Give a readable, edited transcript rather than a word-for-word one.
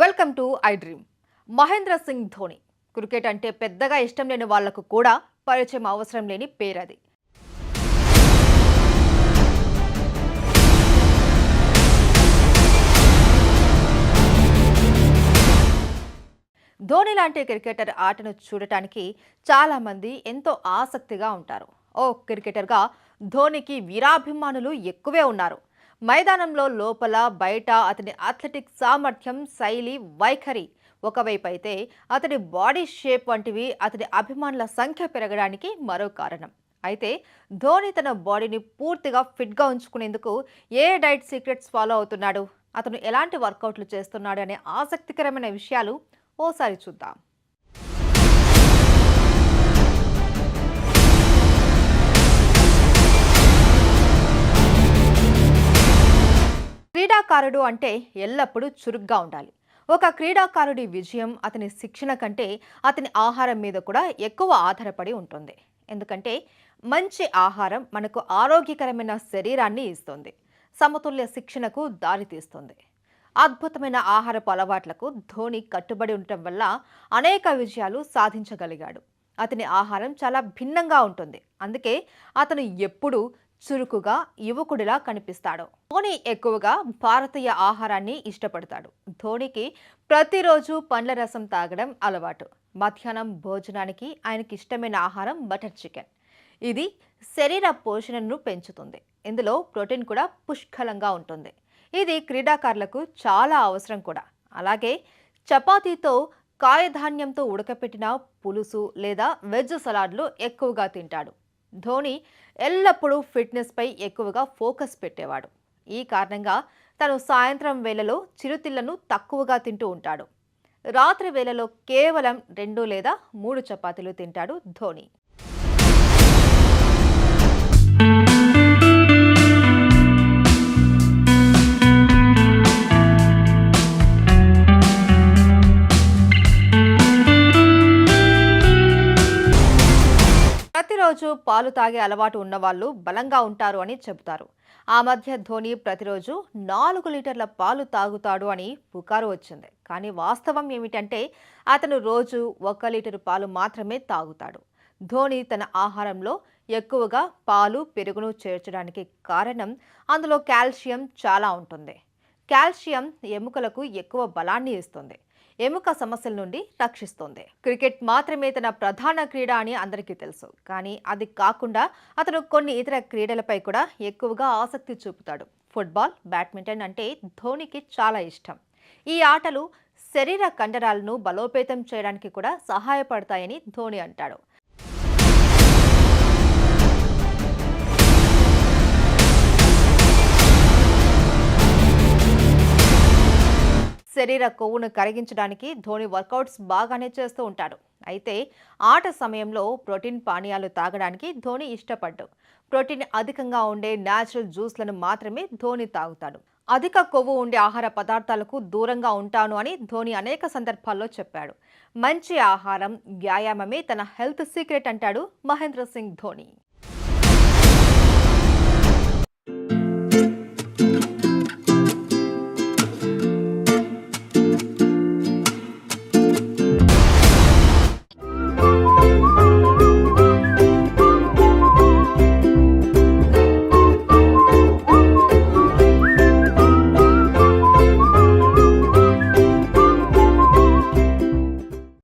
Welcome to I dream. Mahendra Singh Dhoni cricket అంటే పెద్దగా ఇష్టం లేని వాళ్లకు కూడా పరిచయం అవసరం లేని పేరది. ధోని లాంటి క్రికెటర్ ఆటను చూడటానికి చాలా మంది ఎంతో ఆసక్తిగా ఉంటారు. ఓ క్రికెటర్గా ధోనికి వీరాభిమానులు ఎక్కువే ఉన్నారు. మైదానంలో లోపల బయట అతని అథ్లెటిక్ సామర్థ్యం, శైలి, వైఖరి ఒకవైపు అయితే అతడి బాడీ షేప్ వంటివి అతడి అభిమానుల సంఖ్య పెరగడానికి మరో కారణం. అయితే ధోని తన బాడీని పూర్తిగా ఫిట్గా ఉంచుకునేందుకు ఏ డైట్ సీక్రెట్స్ ఫాలో అవుతున్నాడు, అతను ఎలాంటి వర్కౌట్లు చేస్తున్నాడు అనే ఆసక్తికరమైన విషయాలు ఓసారి చూద్దాం. క్రీడాకారుడు అంటే ఎల్లప్పుడూ చురుగ్గా ఉండాలి. ఒక క్రీడాకారుడి విజయం అతని శిక్షణ కంటే అతని ఆహారం మీద కూడా ఎక్కువ ఆధారపడి ఉంటుంది. ఎందుకంటే మంచి ఆహారం మనకు ఆరోగ్యకరమైన శరీరాన్ని ఇస్తుంది, సమతుల్య శిక్షణకు దారితీస్తుంది. అద్భుతమైన ఆహారపు అలవాట్లకు ధోని కట్టుబడి ఉండటం వల్ల అనేక విజయాలు సాధించగలిగాడు. అతని ఆహారం చాలా భిన్నంగా ఉంటుంది, అందుకే అతను ఎప్పుడూ చురుకుగా యువకుడిలా కనిపిస్తాడు. ధోని ఎక్కువగా భారతీయ ఆహారాన్ని ఇష్టపడతాడు. ధోనికి ప్రతిరోజు పండ్ల రసం తాగడం అలవాటు. మధ్యాహ్నం భోజనానికి ఆయనకి ఇష్టమైన ఆహారం బటర్ చికెన్. ఇది శరీర పోషణను పెంచుతుంది. ఇందులో ప్రోటీన్ కూడా పుష్కలంగా ఉంటుంది. ఇది క్రీడాకారులకు చాలా అవసరం కూడా. అలాగే చపాతీతో కాయధాన్యంతో ఉడకపెట్టిన పులుసు లేదా వెజ్ సలాడ్లు ఎక్కువగా తింటాడు. ధోని ఎల్లప్పుడూ ఫిట్నెస్పై ఎక్కువగా ఫోకస్ పెట్టేవాడు. ఈ కారణంగా తను సాయంత్రం వేళలో చిరుతిళ్లను తక్కువగా తింటూ ఉంటాడు. రాత్రి వేళలో కేవలం 2 లేదా 3 చపాతీలు తింటాడు ధోని. ప్రతిరోజు పాలు తాగే అలవాటు ఉన్నవాళ్ళు బలంగా ఉంటారు అని చెబుతారు. ఆ మధ్య ధోని ప్రతిరోజు 4 లీటర్ల పాలు తాగుతాడు అని పుకారు వచ్చింది. కానీ వాస్తవం ఏమిటంటే అతను రోజు 1 లీటరు పాలు మాత్రమే తాగుతాడు. ధోని తన ఆహారంలో ఎక్కువగా పాలు, పెరుగును చేర్చడానికి కారణం అందులో కాల్షియం చాలా ఉంటుంది. కాల్షియం ఎముకలకు ఎక్కువ బలాన్ని ఇస్తుంది, ఎముక సమస్యల నుండి రక్షిస్తుంది. క్రికెట్ మాత్రమే తన ప్రధాన క్రీడ అని అందరికీ తెలుసు. కానీ అది కాకుండా అతను కొన్ని ఇతర క్రీడలపై కూడా ఎక్కువగా ఆసక్తి చూపుతాడు. ఫుట్బాల్, బ్యాడ్మింటన్ అంటే ధోనికి చాలా ఇష్టం. ఈ ఆటలు శరీర కండరాలను బలోపేతం చేయడానికి కూడా సహాయపడతాయని ధోని అంటాడు. శరీర కొవ్వును కరిగించడానికి ధోని వర్కౌట్స్ బాగానే చేస్తూ ఉంటాడు. అయితే ఆట సమయంలో ప్రోటీన్ పానీయాలు తాగడానికి ధోని ఇష్టపడ్డు. ప్రోటీన్ అధికంగా ఉండే న్యాచురల్ జ్యూస్లను మాత్రమే ధోని తాగుతాడు. అధిక కొవ్వు ఉండే ఆహార పదార్థాలకు దూరంగా ఉంటాను అని ధోని అనేక సందర్భాల్లో చెప్పాడు. మంచి ఆహారం, వ్యాయామమే తన హెల్త్ సీక్రెట్ అంటాడు మహేంద్ర సింగ్ ధోని.